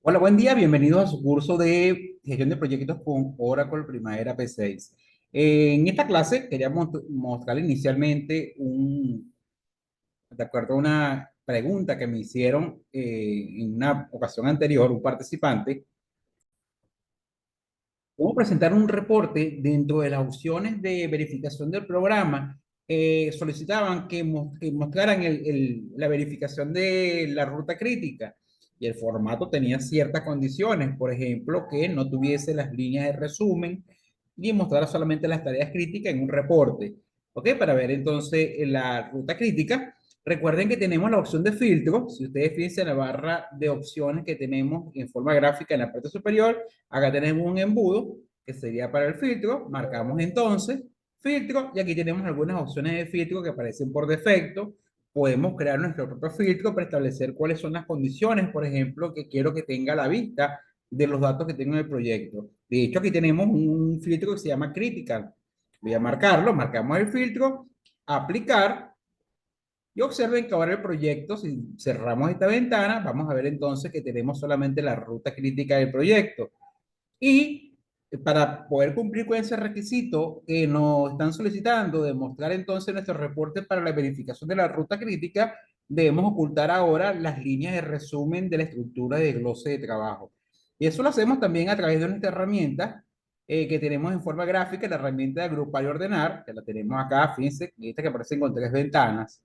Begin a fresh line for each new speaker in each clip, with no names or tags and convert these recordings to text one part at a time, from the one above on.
Hola, buen día, bienvenidos a su curso de gestión de proyectos con Oracle Primavera P6. En esta clase queríamos mostrar inicialmente de acuerdo a una pregunta que me hicieron en una ocasión anterior, un participante, cómo presentar un reporte dentro de las opciones de verificación del programa. Solicitaban que mostraran la verificación de la ruta crítica y el formato tenía ciertas condiciones, por ejemplo, que no tuviese las líneas de resumen y mostrara solamente las tareas críticas en un reporte. ¿Ok? Para ver entonces la ruta crítica. Recuerden que tenemos la opción de filtro. Si ustedes fíjense en la barra de opciones que tenemos en forma gráfica en la parte superior, acá tenemos un embudo que sería para el filtro. Marcamos entonces filtro y aquí tenemos algunas opciones de filtro que aparecen por defecto. Podemos crear nuestro propio filtro para establecer cuáles son las condiciones, por ejemplo, que quiero que tenga a la vista de los datos que tengo en el proyecto. De hecho, aquí tenemos un filtro que se llama Critical. Voy a marcarlo, marcamos el filtro, aplicar, y observen que ahora el proyecto, si cerramos esta ventana, vamos a ver entonces que tenemos solamente la ruta crítica del proyecto. Y para poder cumplir con ese requisito que nos están solicitando, de mostrar entonces nuestro reporte para la verificación de la ruta crítica, debemos ocultar ahora las líneas de resumen de la estructura de glose de trabajo. Y eso lo hacemos también a través de nuestra herramienta que tenemos en forma gráfica, la herramienta de agrupar y ordenar, que la tenemos acá, fíjense, esta que aparece con tres ventanas.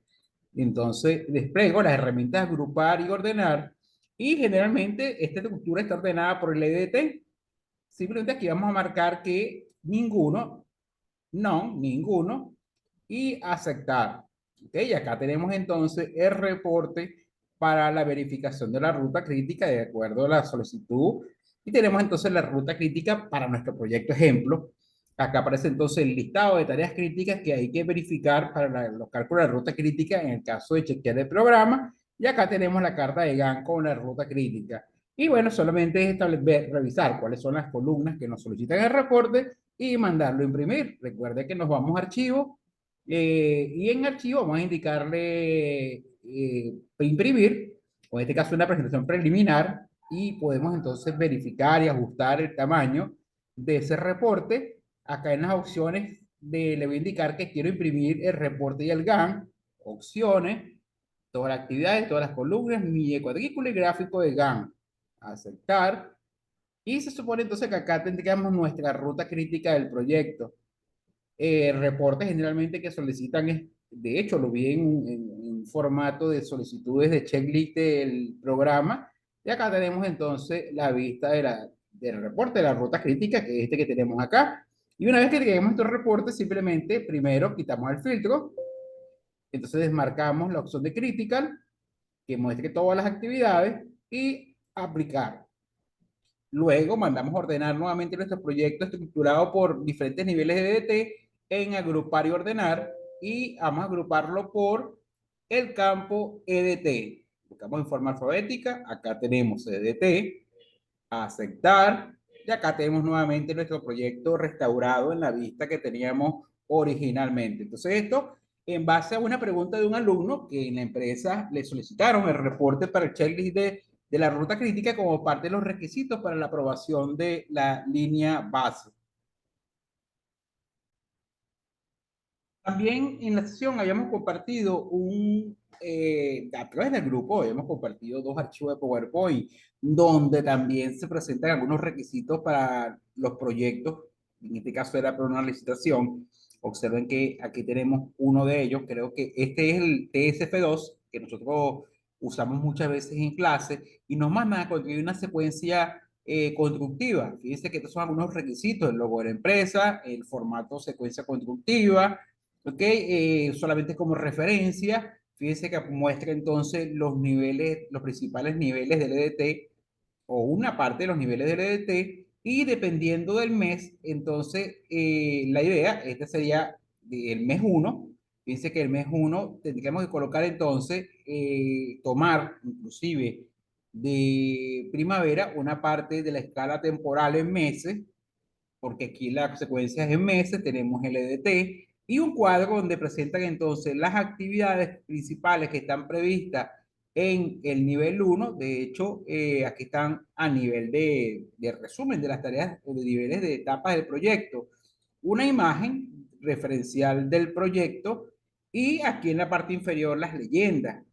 Entonces, despliego las herramientas de agrupar y ordenar, y generalmente esta estructura está ordenada por el EDT. Simplemente aquí vamos a marcar que ninguno, no, ninguno, y aceptar. ¿Ok? Y acá tenemos entonces el reporte para la verificación de la ruta crítica de acuerdo a la solicitud. Y tenemos entonces la ruta crítica para nuestro proyecto ejemplo. Acá aparece entonces el listado de tareas críticas que hay que verificar para los cálculos de ruta crítica en el caso de chequear el programa. Y acá tenemos la carta de GAN con la ruta crítica. Y bueno, solamente es revisar cuáles son las columnas que nos solicitan el reporte y mandarlo a imprimir. Recuerde que nos vamos a archivo y en archivo vamos a indicarle imprimir, o en este caso una presentación preliminar, y podemos entonces verificar y ajustar el tamaño de ese reporte. Acá en las opciones le voy a indicar que quiero imprimir el reporte y el GAN, opciones, todas las actividades, todas las columnas, mi cuadrícula y gráfico de GAN. Aceptar. Y se supone entonces que acá tendríamos nuestra ruta crítica del proyecto. Reportes generalmente que solicitan, de hecho lo vi en un formato de solicitudes de checklist del programa, y acá tenemos entonces la vista del reporte de la ruta crítica, que es este que tenemos acá. Y una vez que tenemos estos reportes, simplemente primero quitamos el filtro, entonces desmarcamos la opción de critical, que muestre todas las actividades, y aplicar. Luego mandamos a ordenar nuevamente nuestro proyecto estructurado por diferentes niveles de DT en agrupar y ordenar, y vamos a agruparlo por el campo EDT. Buscamos en forma alfabética, acá tenemos EDT, aceptar, y acá tenemos nuevamente nuestro proyecto restaurado en la vista que teníamos originalmente. Entonces esto en base a una pregunta de un alumno que en la empresa le solicitaron el reporte para el checklist de la ruta crítica como parte de los requisitos para la aprobación de la línea base. También en la sesión habíamos compartido a través del grupo, habíamos compartido dos archivos de PowerPoint, donde también se presentan algunos requisitos para los proyectos. En este caso era para una licitación. Observen que aquí tenemos uno de ellos, creo que este es el TSF2, que nosotros usamos muchas veces en clase, y nos manda a construir una secuencia constructiva. Fíjense que estos son algunos requisitos: el logo de la empresa, el formato secuencia constructiva. ¿Ok? Solamente como referencia, fíjense que muestra entonces los niveles, los principales niveles del EDT, o una parte de los niveles del EDT, y dependiendo del mes, entonces la idea, este sería el mes uno. Fíjense que el mes uno tendríamos que colocar entonces, tomar inclusive de primavera una parte de la escala temporal en meses, porque aquí la secuencia es en meses, tenemos el EDT, y un cuadro donde presentan entonces las actividades principales que están previstas en el nivel uno. De hecho, aquí están a nivel de resumen de las tareas o de niveles de etapas del proyecto. Una imagen referencial del proyecto y aquí en la parte inferior las leyendas,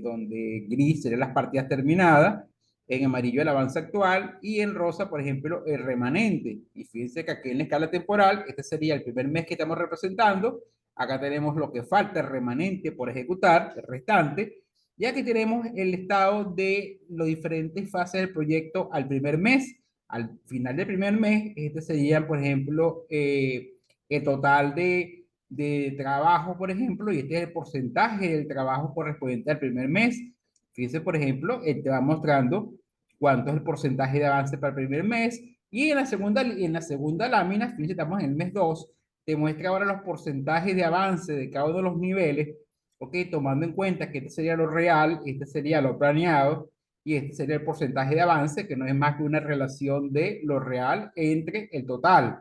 donde gris serían las partidas terminadas, en amarillo el avance actual y en rosa, por ejemplo, el remanente. Y fíjense que aquí en la escala temporal, este sería el primer mes que estamos representando. Acá tenemos lo que falta, el remanente por ejecutar, el restante. Y aquí tenemos el estado de las diferentes fases del proyecto al primer mes. Al final del primer mes, este sería, por ejemplo, el total de trabajo, por ejemplo, y este es el porcentaje del trabajo correspondiente al primer mes. Fíjense, por ejemplo, te va mostrando cuánto es el porcentaje de avance para el primer mes. Y en la segunda lámina, fíjense, estamos en el mes 2, te muestra ahora los porcentajes de avance de cada uno de los niveles, ok, tomando en cuenta que este sería lo real, este sería lo planeado, y este sería el porcentaje de avance, que no es más que una relación de lo real entre el total,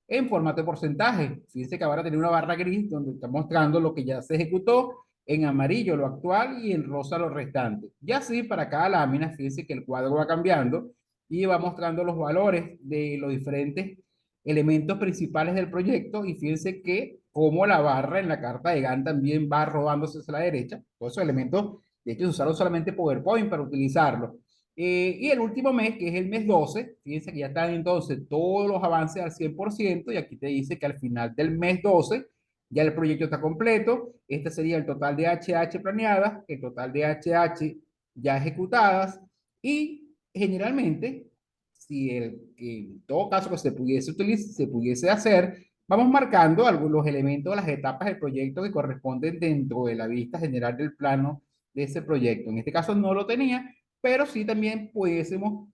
en formato de porcentaje. Fíjense que ahora tiene una barra gris donde está mostrando lo que ya se ejecutó, en amarillo lo actual y en rosa lo restante. Y así para cada lámina, fíjense que el cuadro va cambiando y va mostrando los valores de los diferentes elementos principales del proyecto y fíjense que como la barra en la carta de Gantt también va robándose hacia la derecha. Todos esos elementos, de hecho, se usaron solamente PowerPoint para utilizarlo. Y el último mes, que es el mes 12, fíjense que ya están entonces todos los avances al 100% y aquí te dice que al final del mes 12 ya el proyecto está completo. Este sería el total de HH planeadas, el total de HH ya ejecutadas y generalmente, si en todo caso que se pudiese utilizar, se pudiese hacer, vamos marcando algunos elementos, las etapas del proyecto que corresponden dentro de la vista general del plano de ese proyecto. En este caso no lo tenía, pero sí también pudiésemos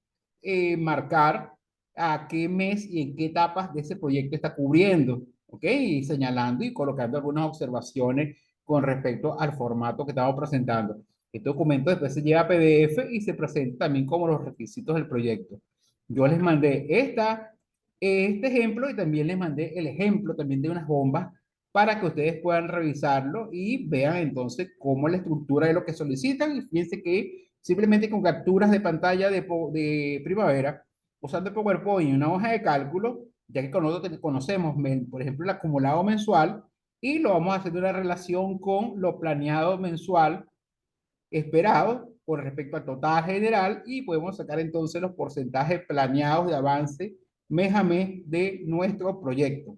marcar a qué mes y en qué etapas de ese proyecto está cubriendo, ¿ok? Y señalando y colocando algunas observaciones con respecto al formato que estamos presentando. Este documento después se lleva a PDF y se presenta también como los requisitos del proyecto. Yo les mandé este ejemplo y también les mandé el ejemplo también de unas bombas para que ustedes puedan revisarlo y vean entonces cómo es la estructura de lo que solicitan. Y fíjense que simplemente con capturas de pantalla de Primavera, usando PowerPoint y una hoja de cálculo, ya que conocemos, por ejemplo, el acumulado mensual, y lo vamos a hacer una relación con lo planeado mensual esperado con respecto al total general y podemos sacar entonces los porcentajes planeados de avance mes a mes de nuestro proyecto.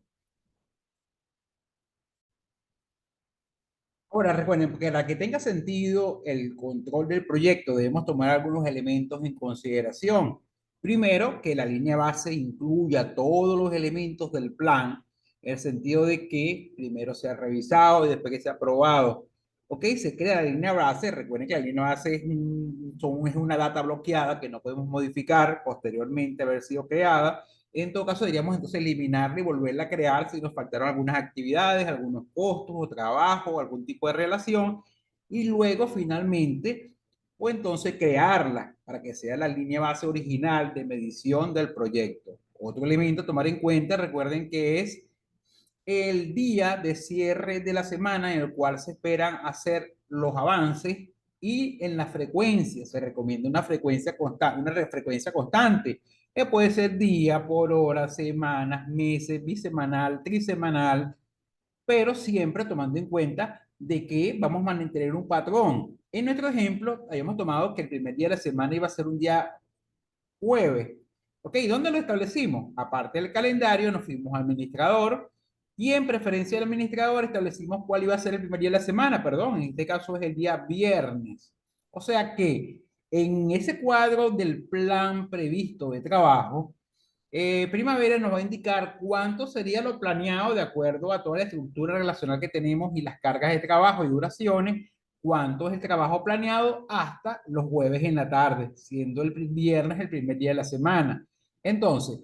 Ahora, recuerden, para que tenga sentido el control del proyecto, debemos tomar algunos elementos en consideración. Primero, que la línea base incluya todos los elementos del plan, en el sentido de que primero sea revisado y después que sea aprobado. Ok, se crea la línea base. Recuerden que la línea base es una data bloqueada que no podemos modificar posteriormente haber sido creada. En todo caso, diríamos entonces eliminarla y volverla a crear si nos faltaron algunas actividades, algunos costos o trabajo, algún tipo de relación. Y luego, finalmente, o entonces crearla para que sea la línea base original de medición del proyecto. Otro elemento a tomar en cuenta, recuerden que es el día de cierre de la semana en el cual se esperan hacer los avances y en la frecuencia. Se recomienda una frecuencia constante, una frecuencia constante, que puede ser día por hora, semanas, meses, bisemanal, trisemanal, pero siempre tomando en cuenta de que vamos a mantener un patrón. En nuestro ejemplo, habíamos tomado que el primer día de la semana iba a ser un día jueves. ¿Ok? ¿Dónde lo establecimos? Aparte del calendario, nos fuimos al administrador y en preferencia del administrador establecimos cuál iba a ser el primer día de la semana, perdón, en este caso es el día viernes. O sea que en ese cuadro del plan previsto de trabajo, Primavera nos va a indicar cuánto sería lo planeado de acuerdo a toda la estructura relacional que tenemos y las cargas de trabajo y duraciones, cuánto es el trabajo planeado hasta los jueves en la tarde, siendo el viernes el primer día de la semana. Entonces,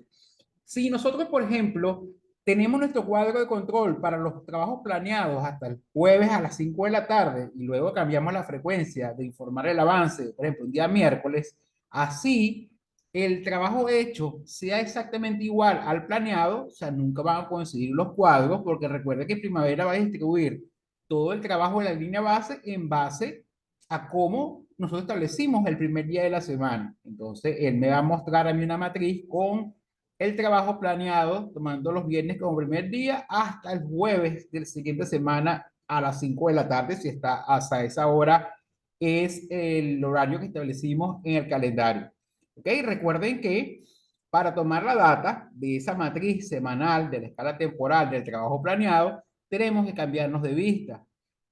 si nosotros, por ejemplo, tenemos nuestro cuadro de control para los trabajos planeados hasta el jueves a las 5 de la tarde y luego cambiamos la frecuencia de informar el avance, por ejemplo, un día miércoles, así el trabajo hecho sea exactamente igual al planeado, o sea, nunca van a coincidir los cuadros, porque recuerde que Primavera va a distribuir todo el trabajo de la línea base en base a cómo nosotros establecimos el primer día de la semana. Entonces, él me va a mostrar a mí una matriz con el trabajo planeado, tomando los viernes como primer día hasta el jueves de la siguiente semana a las 5 de la tarde, si está hasta esa hora, es el horario que establecimos en el calendario. ¿Ok? Recuerden que para tomar la data de esa matriz semanal de la escala temporal del trabajo planeado, tenemos que cambiarnos de vista.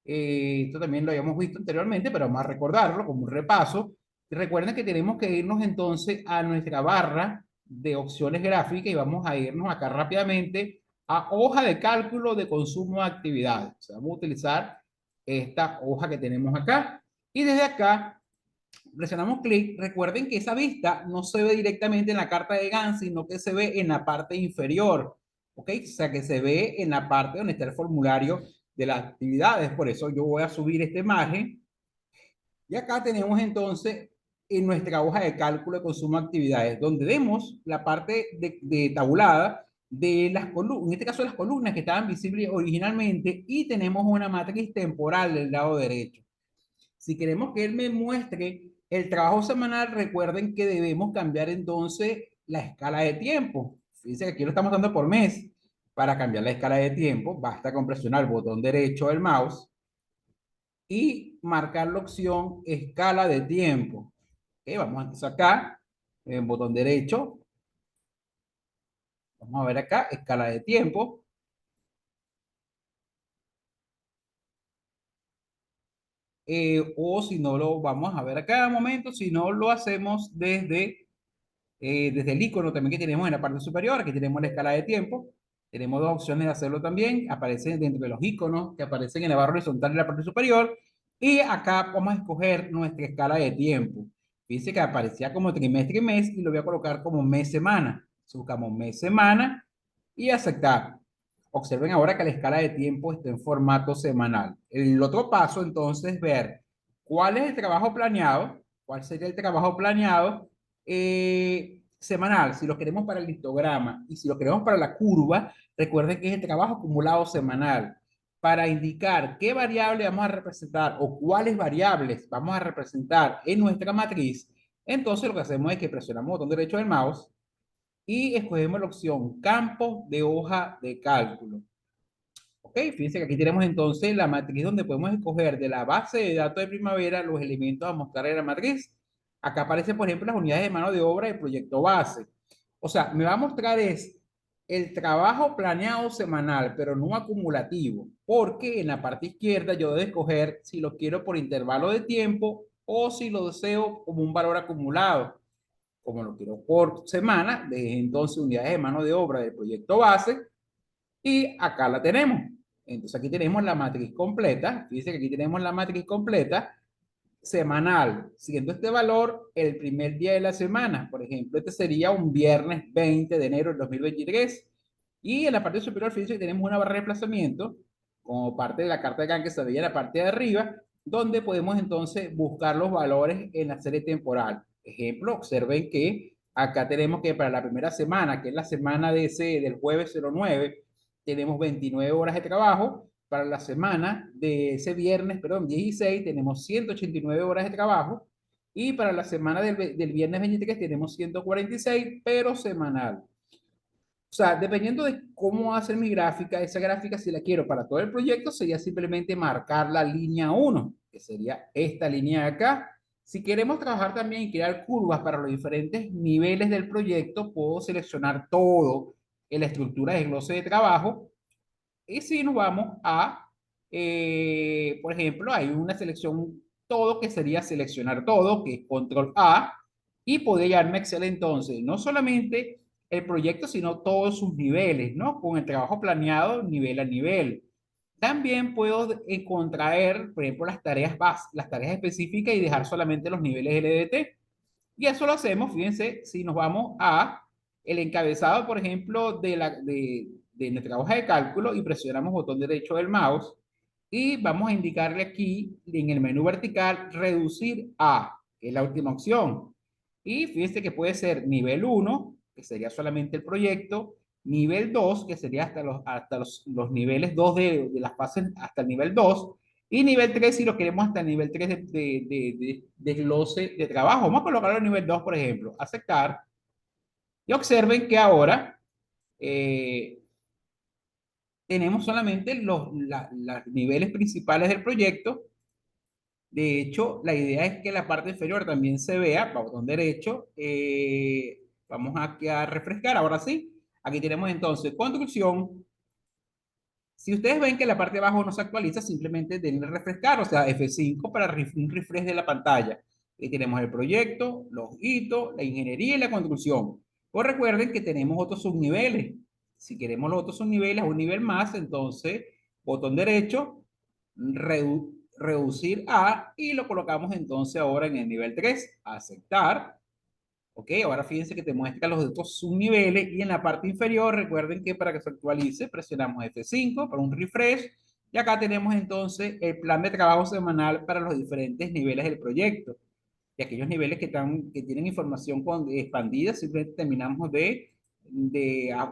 Esto también lo habíamos visto anteriormente, pero vamos a recordarlo como un repaso. Recuerden que tenemos que irnos entonces a nuestra barra de opciones gráficas y vamos a irnos acá rápidamente a hoja de cálculo de consumo de actividades. O sea, vamos a utilizar esta hoja que tenemos acá y desde acá presionamos clic. Recuerden que esa vista no se ve directamente en la carta de Gantt, sino que se ve en la parte inferior. ¿Ok? O sea, que se ve en la parte donde está el formulario de las actividades. Por eso yo voy a subir esta imagen. Y acá tenemos entonces en nuestra hoja de cálculo de consumo de actividades, donde vemos la parte de tabulada de las columnas, en este caso las columnas que estaban visibles originalmente, y tenemos una matriz temporal del lado derecho. Si queremos que él me muestre el trabajo semanal, recuerden que debemos cambiar entonces la escala de tiempo. Fíjense que aquí lo estamos dando por mes. Para cambiar la escala de tiempo, basta con presionar el botón derecho del mouse y marcar la opción escala de tiempo. Okay, vamos entonces acá, en botón derecho. Vamos a ver acá, escala de tiempo. O si no lo vamos a ver a cada momento, si no lo hacemos desde el icono también que tenemos en la parte superior. Aquí tenemos la escala de tiempo. Tenemos dos opciones de hacerlo también. Aparecen dentro de los iconos que aparecen en la barra horizontal de la parte superior. Y acá vamos a escoger nuestra escala de tiempo. Fíjense que aparecía como trimestre y mes y lo voy a colocar como mes-semana. Buscamos mes-semana y aceptar. Observen ahora que la escala de tiempo está en formato semanal. El otro paso entonces es ver cuál es el trabajo planeado, cuál sería el trabajo planeado semanal, si lo queremos para el histograma y si lo queremos para la curva, recuerden que es el trabajo acumulado semanal. Para indicar qué variable vamos a representar o cuáles variables vamos a representar en nuestra matriz, entonces lo que hacemos es que presionamos el botón derecho del mouse y escogemos la opción campo de hoja de cálculo. Ok, fíjense que aquí tenemos entonces la matriz donde podemos escoger de la base de datos de primavera los elementos a mostrar en la matriz. Acá aparecen, por ejemplo, las unidades de mano de obra del proyecto base. O sea, me va a mostrar es el trabajo planeado semanal, pero no acumulativo, porque en la parte izquierda yo debo escoger si lo quiero por intervalo de tiempo o si lo deseo como un valor acumulado. Como lo quiero por semana, de entonces unidades de mano de obra del proyecto base y acá la tenemos. Entonces aquí tenemos la matriz completa. Dice que aquí tenemos la matriz completa semanal, siguiendo este valor el primer día de la semana. Por ejemplo, este sería un viernes 20 de enero del 2023. Y en la parte superior, fíjense que tenemos una barra de desplazamiento como parte de la carta de Gantt que se veía en la parte de arriba, donde podemos entonces buscar los valores en la serie temporal. Ejemplo, observen que acá tenemos que para la primera semana, que es la semana de del jueves 09, tenemos 29 horas de trabajo. Para la semana de ese viernes, perdón, 16, tenemos 189 horas de trabajo. Y para la semana del viernes 23 tenemos 146, pero semanal. O sea, dependiendo de cómo hacer mi gráfica, esa gráfica si la quiero para todo el proyecto, sería simplemente marcar la línea 1, que sería esta línea de acá. Si queremos trabajar también y crear curvas para los diferentes niveles del proyecto, puedo seleccionar todo en la estructura de desglose de trabajo. Y si nos vamos a, por ejemplo, hay una selección todo que sería seleccionar todo, que es control A, y podría llevarme Excel entonces, no solamente el proyecto, sino todos sus niveles, ¿no? Con el trabajo planeado nivel a nivel. También puedo contraer, por ejemplo, las tareas las tareas específicas y dejar solamente los niveles LDT. Y eso lo hacemos, fíjense, si nos vamos a el encabezado, por ejemplo, de nuestra hoja de cálculo y presionamos el botón derecho del mouse y vamos a indicarle aquí en el menú vertical reducir a, que es la última opción. Y fíjense que puede ser nivel 1, que sería solamente el proyecto, nivel 2, que sería hasta los niveles 2 de las fases, hasta el nivel 2, Y nivel 3 si lo queremos hasta el nivel 3 de desglose de trabajo. Vamos a colocarlo en nivel 2 por ejemplo. Aceptar. Y observen que ahora eh, tenemos solamente los niveles principales del proyecto. De hecho, la idea es que la parte inferior también se vea, botón derecho. Vamos aquí a refrescar, ahora sí. Aquí tenemos entonces construcción. Si ustedes ven que la parte de abajo no se actualiza, simplemente denle refrescar, o sea, F5 para un refresh de la pantalla. Aquí tenemos el proyecto, los hitos, la ingeniería y la construcción. Pues recuerden que tenemos otros subniveles. Si queremos los otros subniveles, un nivel más, entonces, botón derecho, reducir a, y lo colocamos entonces ahora en el nivel 3, aceptar. Ok, ahora fíjense que te muestra los otros subniveles y en la parte inferior recuerden que para que se actualice presionamos F5 para un refresh y acá tenemos entonces el plan de trabajo semanal para los diferentes niveles del proyecto. Y aquellos niveles que tienen información expandida simplemente terminamos de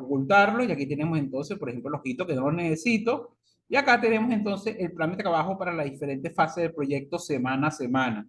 ocultarlo y aquí tenemos entonces, por ejemplo, los hitos que no los necesito y acá tenemos entonces el plan de trabajo para las diferentes fases del proyecto semana a semana.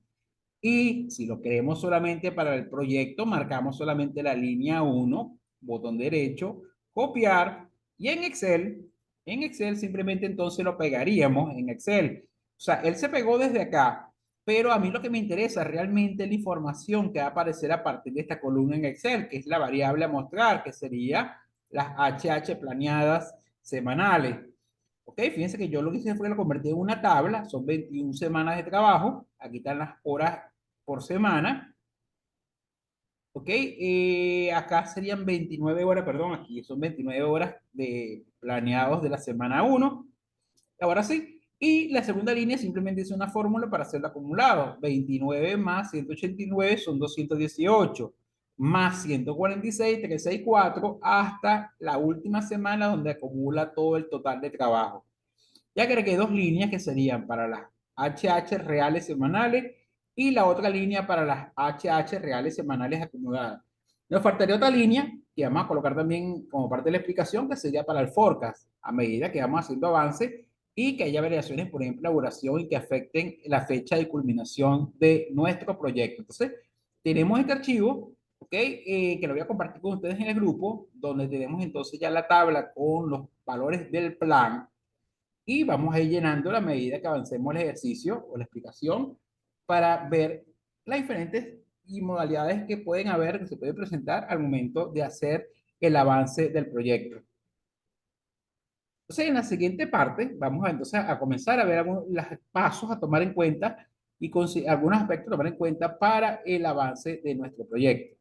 Y si lo queremos solamente para el proyecto, marcamos solamente la línea 1, botón derecho, copiar, y en Excel simplemente entonces lo pegaríamos en Excel. O sea, él se pegó desde acá, pero a mí lo que me interesa realmente es la información que va a aparecer a partir de esta columna en Excel, que es la variable a mostrar, que sería las HH planeadas semanales. Ok, fíjense que yo lo que hice fue lo convertí en una tabla, son 21 semanas de trabajo, aquí están las horas por semana, ok, acá serían 29 horas, perdón, aquí son 29 horas de planeados de la semana 1, ahora sí, y la segunda línea simplemente es una fórmula para hacerlo acumulado, 29 más 189 son 218, más 146, 364, hasta la última semana donde acumula todo el total de trabajo. Ya agregué dos líneas que serían para las HH reales semanales y la otra línea para las HH reales semanales acumuladas. Nos faltaría otra línea que vamos a colocar también como parte de la explicación que sería para el forecast a medida que vamos haciendo avance y que haya variaciones, por ejemplo, la duración y que afecten la fecha de culminación de nuestro proyecto. Entonces, tenemos este archivo, ¿ok? Que lo voy a compartir con ustedes en el grupo, donde tenemos entonces ya la tabla con los valores del plan y vamos a ir llenando a medida que avancemos el ejercicio o la explicación para ver las diferentes y modalidades que pueden haber, que se pueden presentar al momento de hacer el avance del proyecto. Entonces, en la siguiente parte, vamos a, entonces a comenzar a ver algunos los pasos a tomar en cuenta y algunos aspectos a tomar en cuenta para el avance de nuestro proyecto.